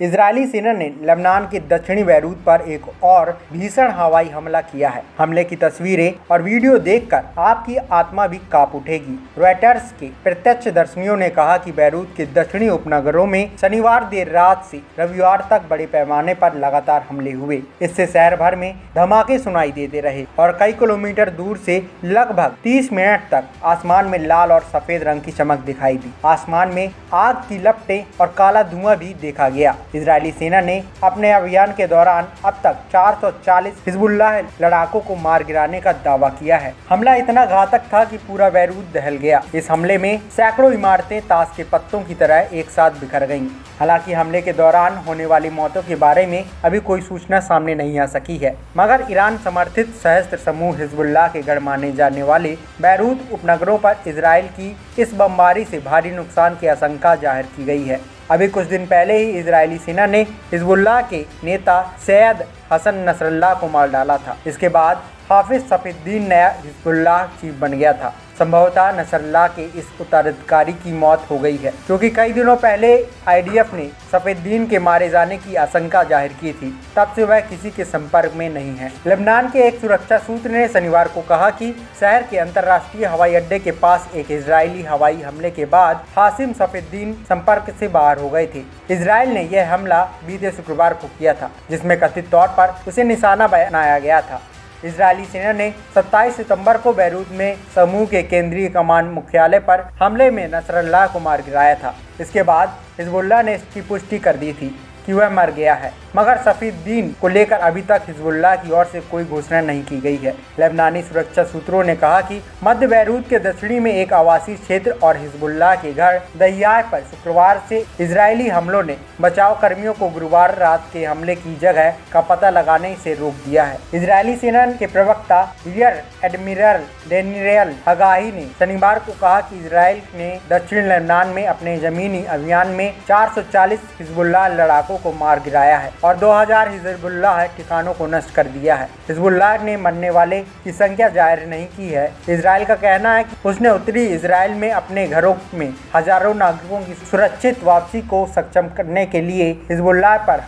Israeli सेना ने Lebanon के दक्षिणी बैरूत पर एक और भीषण हवाई हमला किया है। हमले की तस्वीरें और वीडियो देखकर आपकी आत्मा भी कांप उठेगी। रॉयटर्स के प्रत्यक्षदर्शियों ने कहा कि बैरूत के दक्षिणी उपनगरों में शनिवार देर रात से रविवार तक बड़े पैमाने पर लगातार हमले हुए। इससे शहर भर में धमाके सुनाई देते रहे और कई किलोमीटर दूर से लगभग 30 मिनट तक आसमान में लाल और सफेद रंग की चमक दिखाई दी। आसमान में आग की लपटें और काला धुआं भी देखा गया। इजरायली सेना ने अपने अभियान के दौरान अब तक 440 हिजबुल्लाह लड़ाकों को मार गिराने का दावा किया है। हमला इतना घातक था कि पूरा बैरूत दहल गया। इस हमले में सैकड़ों इमारतें ताश के पत्तों की तरह एक साथ बिखर गईं। हालांकि हमले के दौरान होने वाली मौतों के बारे में अभी कोई सूचना सामने नहीं आ सकी है, मगर ईरान समर्थित सशस्त्र समूह हिजबुल्लाह के गढ़ माने जाने वाले बैरूत उपनगरों पर इजराइल की इस बमबारी से भारी नुकसान की आशंका जाहिर की गई है। अभी कुछ दिन पहले ही इजरायली सेना ने हिजबुल्लाह के नेता सैयद हसन नसरल्लाह को मार डाला था। इसके बाद हाफिज सफीउद्दीन नया हिजबुल्लाह चीफ बन गया था। संभवतः नसरल्लाह के इस उत्तराधिकारी की मौत हो गई है, क्योंकि कई दिनों पहले आईडीएफ ने सफीउद्दीन के मारे जाने की आशंका जाहिर की थी। तब से वह किसी के संपर्क में नहीं है। लेबनान के एक सुरक्षा सूत्र ने शनिवार को कहा कि शहर के अंतर्राष्ट्रीय हवाई अड्डे के पास एक इजरायली हवाई हमले के बाद हासिम सफीउद्दीन संपर्क से बाहर हो गए थे। इजराइल ने यह हमला बीते शुक्रवार को किया था, जिसमें कथित तौर पर उसे निशाना बनाया गया था। इजरायली सेना ने 27 सितंबर को बैरूत में समूह के केंद्रीय कमान मुख्यालय पर हमले में नसरल्लाह को मार गिराया था। इसके बाद हिजबुल्लाह ने इसकी पुष्टि कर दी थी कि वह मर गया है, मगर सफीउद्दीन को लेकर अभी तक हिजबुल्लाह की ओर से कोई घोषणा नहीं की गई है। लेबनानी सुरक्षा सूत्रों ने कहा कि मध्य बैरूत के दक्षिणी में एक आवासीय क्षेत्र और हिजबुल्लाह के घर दहियाह पर शुक्रवार से इजरायली हमलों ने बचाव कर्मियों को गुरुवार रात के हमले की जगह का पता लगाने से रोक दिया है। इजरायली सेना के प्रवक्ता रियर एडमिरल डेनियल हगाही ने शनिवार को कहा कि इजराइल ने दक्षिण लेबनान में अपने जमीनी अभियान में 440 हिजबुल्लाह लड़ाकों को मार गिराया है और 2000 हिजबुल्लाह ठिकानों को नष्ट कर दिया है। हिजबुल्लाह ने मरने वाले की संख्या जाहिर नहीं की है। इजराइल का कहना है कि उसने उत्तरी इजराइल में अपने घरों में हजारों नागरिकों की सुरक्षित वापसी को सक्षम करने के लिए हिजबुल्लाह पर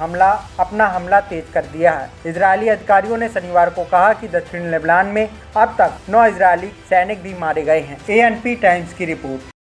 अपना हमला तेज कर दिया है। इजरायली अधिकारियों ने शनिवार को कहा कि दक्षिण लेबनान में अब तक 9 इजरायली सैनिक भी मारे गए हैं। ANP टाइम्स की रिपोर्ट।